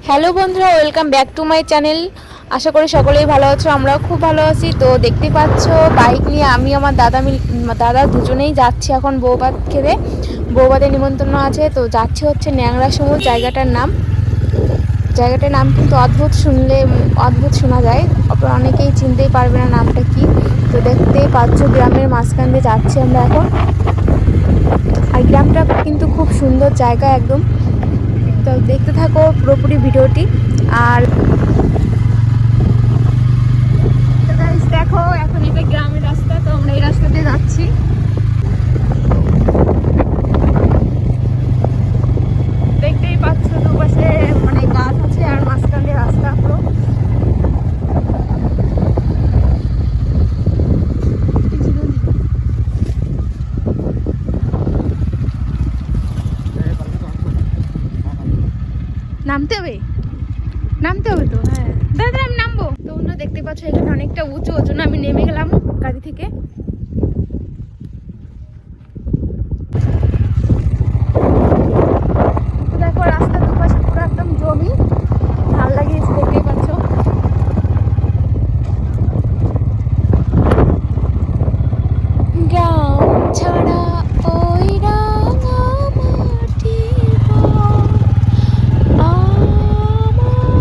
Hello বন্ধুরা, welcome back to my channel. আশা করি সকলেই ভালো আছো, আমরাও খুব ভালো আছি। তো দেখতে পাচ্ছ বাইক নিয়ে আমি আমার দাদা দুজনেই যাচ্ছি এখন বৌভাত খেতে। বৌভাতের নিমন্ত্রণ আছে, তো যাচ্ছি হচ্ছে ন্যাংরা সমুদ্র জায়গাটার নাম কিন্তু অদ্ভুত শোনা যায়। আপনারা অনেকেই চিনতেই পারবে না নামটা কি। তো দেখতেই পাচ্ছ গ্রামের মাঝখান দিয়ে যাচ্ছি আমরা এখন। আর গ্রামটা কিন্তু খুব সুন্দর জায়গা একদম। তো দেখতে থাকো পুরোপুরি ভিডিওটি। আর দেখো এখন এটা গ্রামের রাস্তা, তো আমরা এই রাস্তা দিয়ে যাচ্ছি। দেখতেই পাচ্ছ দুপাশে মানে গাছ আছে আর মাঝখান দিয়ে রাস্তা পুরো। নামতে হবে তো, হ্যাঁ দাদা আমি নামবো তো। তোমরা দেখতে পাচ্ছ এখানে অনেকটা উঁচু, ওর জন্য আমি নেমে গেলাম গাড়ি থেকে। তো দেখো রাস্তার দুপাশে পুরো একদম জমি, ভাল লাগিয়েছে দেখতেই পাচ্ছ। গ্রাম ছাড়া ওই রাঙা মাটির পর আমার মন দোলায়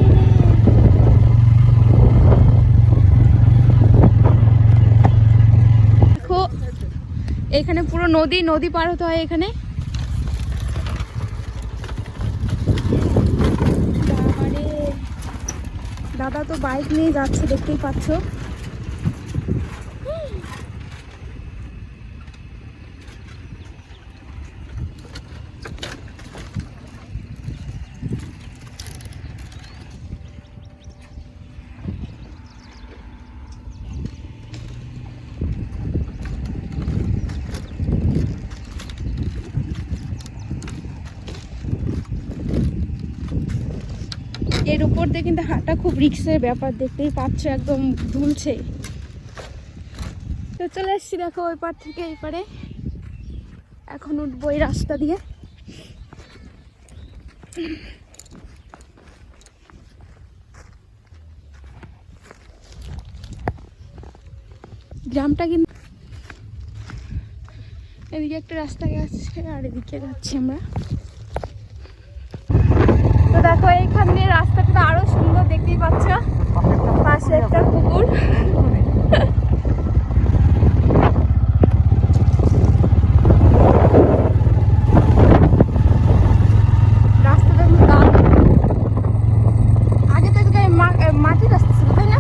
রে। দেখো এখানে পুরো নদী পার হতে হয় এখানে। বাবারে, দাদা তো বাইক নিয়ে যাচ্ছে দেখতেই পাচ্ছ। এর উপর দিয়ে কিন্তু হাঁটা খুব রিস্কের ব্যাপার, দেখতেই পাচ্ছ একদম দুলছে। তো চলে এসছি দেখো ওই পার থেকে এই পারে, এখন উঠবো এই রাস্তা দিয়ে। গ্রামটা কিন্তু এদিকে একটা রাস্তা গেছে আর এদিকে যাচ্ছি আমরা। তো দেখো এইখান দিয়ে রাস্তাটা আরো সুন্দর, দেখতেই পাচ্ছ পাশে একটা পুকুর। রাস্তাটা কিন্তু দারুণ। আগে তো এদিকে মাটির রাস্তা ছিল, তাই না?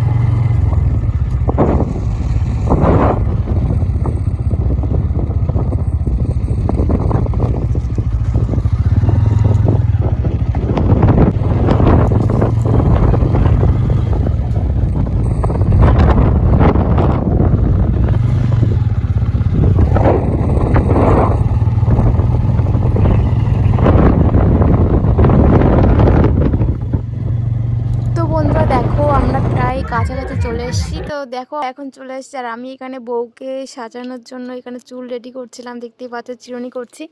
তো বন্ধুরা দেখো আমরা প্রায় কাছাকাছি চলে এসেছি। তো দেখো এখন চলে এসেছি আর আমি এখানে বউকে সাজানোর জন্য এখানে চুল রেডি করছিলাম, দেখতেই পাচ্ছ চিরুনি করছি।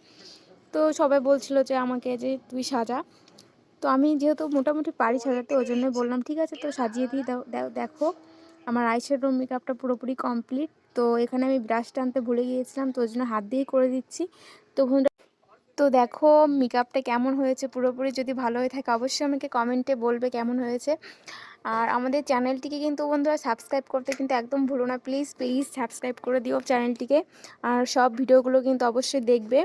তো সবাই বলছিল যে আমাকে যে তুই সাজা। তো আমি যেহেতু মোটামুটি পারি সাজাতে, ওই জন্যই বললাম ঠিক আছে তো সাজিয়ে দিই। দেখো আমার আইশ্যাডো মেকআপটা পুরোপুরি কমপ্লিট। তো এখানে আমি ব্রাশটা আনতে ভুলে গিয়েছিলাম, তো ওই জন্য হাত দিয়েই করে দিচ্ছি। তো তো দেখো মেকআপটা কেমন হয়েছে, পুরোপুরি যদি ভালো হয়ে থাকে অবশ্যই আমাকে কমেন্টে বলবে কেমন হয়েছে। আর আমাদের চ্যানেলটিকে কিন্তু বন্ধুরা সাবস্ক্রাইব করতে কিন্তু একদম ভুলো না, প্লিজ প্লিজ সাবস্ক্রাইব করে দিও চ্যানেলটিকে। আর সব ভিডিওগুলো কিন্তু অবশ্যই দেখবে।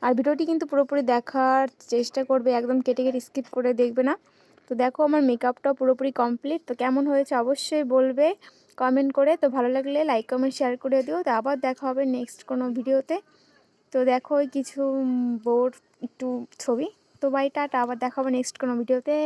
আর ভিডিওটি কিন্তু পুরোপুরি দেখার চেষ্টা করবে, একদম কেটে কেটে স্কিপ করে দেখবে না। তো দেখো আমার মেকআপটাও পুরোপুরি কমপ্লিট। তো কেমন হয়েছে অবশ্যই বলবে কমেন্ট করে। তো ভালো লাগলে লাইক কমেন্ট শেয়ার করে দিও। তো আবার দেখা হবে নেক্সট কোনো ভিডিওতে। তো দেখো ওই কিছু বোর একটু ছবি। তো বাই টাটা, আবার দেখা হবে নেক্সট কোনো ভিডিওতে।